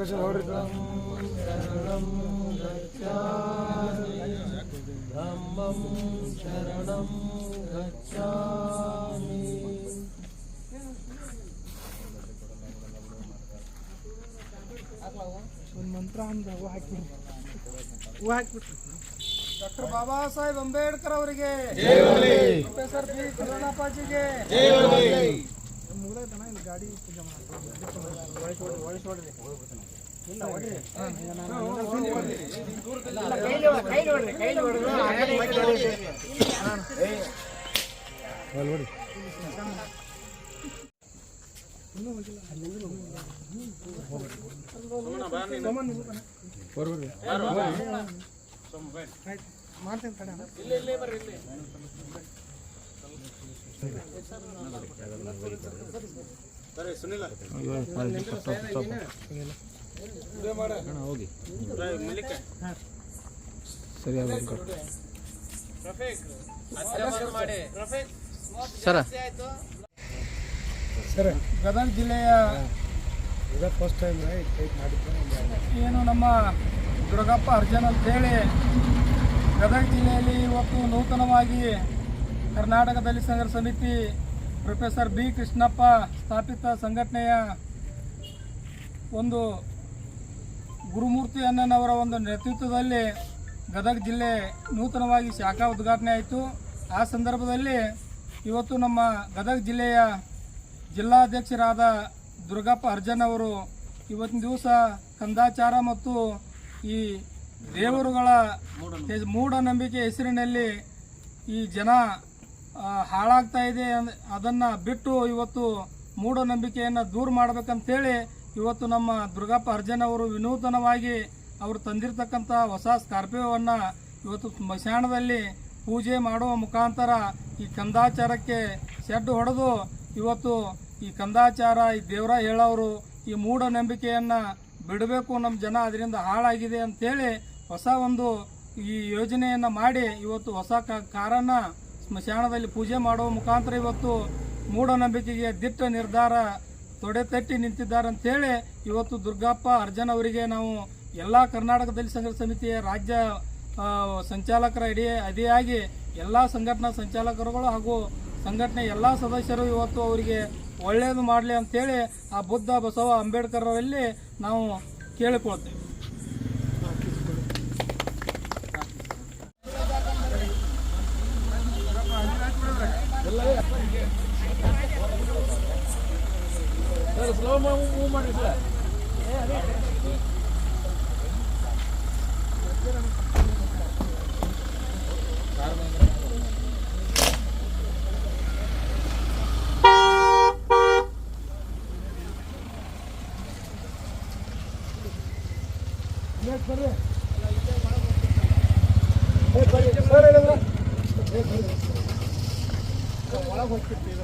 शरणं गच्छामि धम्मं शरणं गच्छामि। ಒಂದು ಮಂತ್ರ ಅಂದ ಹೂ ಹಾಕಿಬಿಟ್ರು ಡಾಕ್ಟರ್ ಬಾಬಾ ಸಾಹೇಬ್ ಅಂಬೇಡ್ಕರ್ ಅವರಿಗೆ, ಪ್ರೊಫೆಸರ್ ಬಿ ಕೃಷ್ಣಪ್ಪಾಜಿಗೆ ಮುಗಿದೈತಣ್ಣ. ಇಲ್ಲಿ ಗಾಡಿ ಪೂಜೆ ಮಾಡಿ ಇಲ್ಲ ಹೊಡ್ರಿ ಮಾಡ್ತೀನಿ ತಡ ಹೋಗಿ ಸರ್. ಸರ್, ಗದಗ ಜಿಲ್ಲೆಯ ಫಸ್ಟ್ ಟೈಮ್ ಏನು ನಮ್ಮ ದುರ್ಗಪ್ಪ ಅರ್ಜನ್ ಅಂತೇಳಿ ಗದಗ ಜಿಲ್ಲೆಯಲ್ಲಿ ಇವತ್ತು ನೂತನವಾಗಿ ಕರ್ನಾಟಕ ದಲಿತ ಸಂಘರ್ಷ ಸಮಿತಿ ಪ್ರೊಫೆಸರ್ ಬಿ ಕೃಷ್ಣಪ್ಪ ಸ್ಥಾಪಿತ ಸಂಘಟನೆಯ ಒಂದು ಗುರುಮೂರ್ತಿ ಅಣ್ಣನವರ ಒಂದು ನೇತೃತ್ವದಲ್ಲಿ ಗದಗ ಜಿಲ್ಲೆ ನೂತನವಾಗಿ ಶಾಖಾ ಉದ್ಘಾಟನೆ ಆಯಿತು. ಆ ಸಂದರ್ಭದಲ್ಲಿ ಇವತ್ತು ನಮ್ಮ ಗದಗ ಜಿಲ್ಲೆಯ ಜಿಲ್ಲಾಧ್ಯಕ್ಷರಾದ ದುರ್ಗಪ್ಪ ಅರ್ಜನ್ ಅವರು ಇವತ್ತಿನ ದಿವಸ ಕಂದಾಚಾರ ಮತ್ತು ಈ ದೇವರುಗಳ ಮೂಢನಂಬಿಕೆ ಹೆಸರಿನಲ್ಲಿ ಈ ಜನ ಹಾಳಾಗ್ತಾ ಇದೆ, ಅದನ್ನು ಬಿಟ್ಟು ಇವತ್ತು ಮೂಢನಂಬಿಕೆಯನ್ನು ದೂರ ಮಾಡಬೇಕಂತೇಳಿ ಇವತ್ತು ನಮ್ಮ ದುರ್ಗಪ್ಪ ಅರ್ಜನ್ ಅವರು ವಿನೂತನವಾಗಿ ಅವರು ತಂದಿರತಕ್ಕಂಥ ಹೊಸ ಸ್ಕಾರ್ಪಿಯೋವನ್ನು ಇವತ್ತು ಸ್ಮಶಾನದಲ್ಲಿ ಪೂಜೆ ಮಾಡುವ ಮುಖಾಂತರ ಈ ಕಂದಾಚಾರಕ್ಕೆ ಸೆಡ್ಡು ಹೊಡೆದು ಇವತ್ತು ಈ ಕಂದಾಚಾರ, ಈ ದೇವರ ಹೇಳೋರು ಈ ಮೂಢನಂಬಿಕೆಯನ್ನು ಬಿಡಬೇಕು, ನಮ್ಮ ಜನ ಅದರಿಂದ ಹಾಳಾಗಿದೆ ಅಂತೇಳಿ ಹೊಸ ಒಂದು ಈ ಯೋಜನೆಯನ್ನು ಮಾಡಿ ಇವತ್ತು ಹೊಸ ಕಾರನ್ನು ಸ್ಮಶಾನದಲ್ಲಿ ಪೂಜೆ ಮಾಡುವ ಮುಖಾಂತರ ಇವತ್ತು ಮೂಢನಂಬಿಕೆಗೆ ದಿಟ್ಟ ನಿರ್ಧಾರ ತೊಡೆ ತಟ್ಟಿ ನಿಂತಿದ್ದಾರೆ ಅಂತೇಳಿ ಇವತ್ತು ದುರ್ಗಪ್ಪ ಅರ್ಜನ್ ಅವರಿಗೆ ನಾವು ಎಲ್ಲ ಕರ್ನಾಟಕ ದಲಿತ ಸಂಘರ್ಷ ಸಮಿತಿಯ ರಾಜ್ಯ ಸಂಚಾಲಕರ ಅಡಿಯಾಗಿ ಎಲ್ಲ ಸಂಘಟನಾ ಸಂಚಾಲಕರುಗಳು ಹಾಗೂ ಸಂಘಟನೆ ಎಲ್ಲ ಸದಸ್ಯರು ಇವತ್ತು ಅವರಿಗೆ ಒಳ್ಳೆಯದು ಮಾಡಲಿ ಅಂತೇಳಿ ಆ ಬುದ್ಧ ಬಸವ ಅಂಬೇಡ್ಕರ್ ಅವರಲ್ಲಿ ನಾವು ಕೇಳಿಕೊಳ್ತೇವೆ. ಒಳಗೆ ಹೋಗ್ತಿರ್ತೀವಿ.